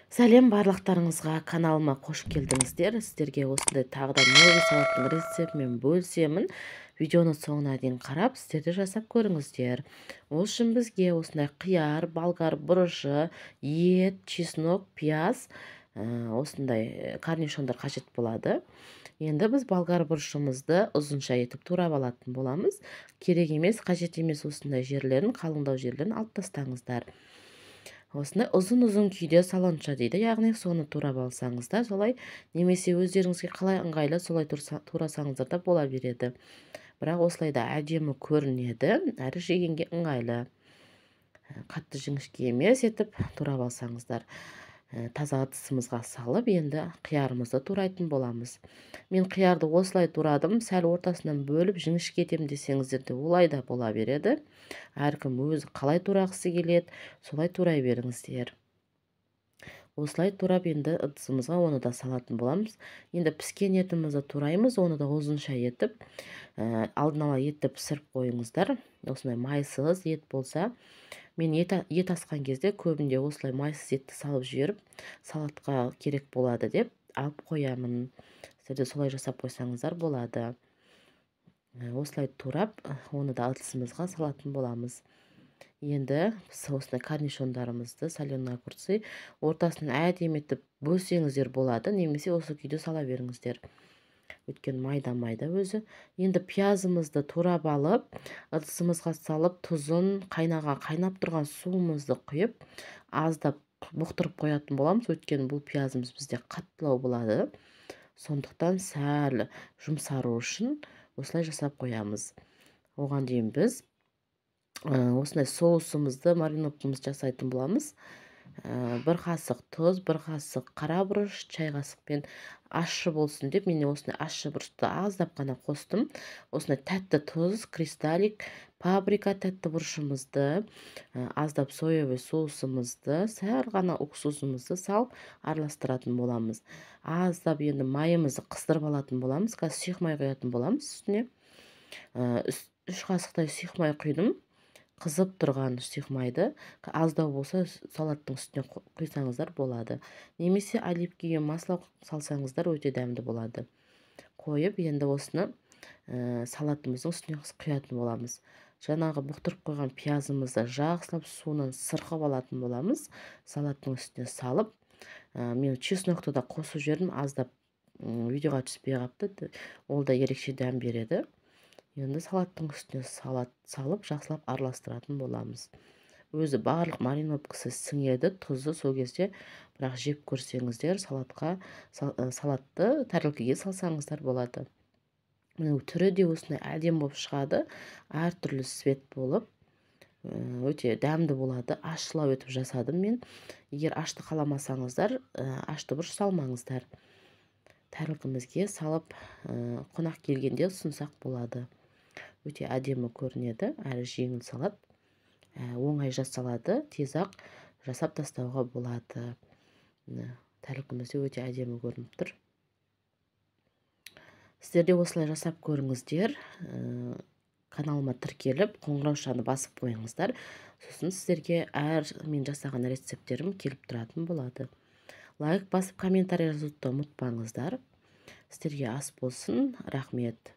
Сәлем барлықтарыңызға, каналыма қош келдіңіздер. Сіздерге осындай тағы да новый салаттың рецептімен бөлісемін. Видеоны соңына дейін қарап, сіздер де жасап көріңіздер. Ол үшін бізге осындай қияр, болгар бұрышы, ет, чеснок, пияз, осындай корнишондар қажет болады. Енді біз болгар бұрышымызды ұзынша етіп турап алатын боламыз. Керек емес, қажет емес осындай жерлерін, қалыңдау жерлерін алып тастаңыздар. Осындай ұзын-ұзын күйде салонша дейді, яғни соны турап алсаңыздар солай, немесе өздеріңізге қалай ыңғайлы солай турасаңыздар да бола береді. Бірақ осылай да әдемі көрінеді, әрі жегенге ыңғайлы. Қатты жіңішке емес етіп турап алсаңыздар. Таза ыдысымызға салып, енді қиярымызды турайтын боламыз. Мен қиярды осылай турадым, сәл ортасынан бөліп жіңішке етем десеңіздер де олай да бола береді. Әркім өзі қалай турағысы келеді, солай турай беріңіздер. Осылай турап енді ыдысымызға оны да салатын боламыз. Енді піскен етімізді тураймыз, оны да ұзынша етіп, алдын ала етті пісіріп қойыңыздар. Осындай майсыз ет болса, мен ет асқан кезде көбінде осылай майсыз етті салып жіберіп, салатқа керек болады деп алып қоямын. Сіздер де солай жасап қойсаңыздар болады. Осылай турап, оны да ыдысымызға салатын боламыз. Енді осындай корнишондарымызды, соленый огурцы ортасынан әдемі етіп бөлсеңіздер болады, немесе осы күйде сала беріңіздер. Өткен майда өзі. Енді пиязымызды турап алып, ыдысымызға салып, тұзын, қайнап тұрған суымызды құйып, аздап бұқтырып қоятын боламыз. Өткен бұл пиязымыз бізде қаттылау болады. Сондықтан сәл жұмсару үшін осылай жасап қоямыз. Оған дейін біз осындай соусымызды, мариновкамызды жасайтын боламыз. 1 қасық тұз, 1 қасық қара бұрыш, чай қасықпен ащы болсын деп, мен осындай ащы бұрышты аздап қана қостым. Осындай тәтті тұз, кристаллик, паприка тәтті бұрышымызды, аздап соевый соусымызды, сәл ғана уксусымызды салып араластыратын боламыз. Аздап енді майымызды қыздырып алатын боламыз. Қазір сұйық май құятын боламыз үстіне. 3 қасықтай сұйық май құйдым. Қызып тұрған сұйық майды аздау болса салаттың үстіне құйсаңыздар болады. Немесе оливкеге масло салсаңыздар өте дәмді болады. Қойып, енді осыны салатымыздың үстіне құятын боламыз. Жаңағы бұқтырып қойған пиязымызды жақсылап суынан сырғып алатын боламыз. Салаттың үстіне салып, мен чеснокты да қосып жібердім, аздап видеоға түспей қапты. Ол да ерекше дәм береді. Енді салаттың үстіне салып, жақсылап араластыратын боламыз. Өзі барлық мариновкасы сіңеді, тұзы сол кезде, бірақ жеп көрсеңіздер, салатты тәрелкеге салсаңыздар болады. Түрі де осындай әдем болып шығады, әртүрлі свет болып, өте дәмді болады. Ашшылау етіп жасадым мен. Егер ашты қаламасаңыздар, ашты бұрыш салмаңыздар. Тәрелкемізге салып, қонақ келгенде ұсынсақ болады. Өте әдемі көрінеді, әрі жеңіл салат. Оңай жасалады, тез-ақ жасап тастауға болады. Тәрелкемізде өте әдемі көрініп тұр. Сіздер де осылай жасап көріңіздер. Каналыма тіркеліп, қоңыраушаны басып қойыңыздар. Сосын сіздерге мен жасаған рецепттерім келіп тұратын болады. Лайк басып, комментарий жазуды ұмытпаңыздар. Сіздерге ас болсын. Рахмет.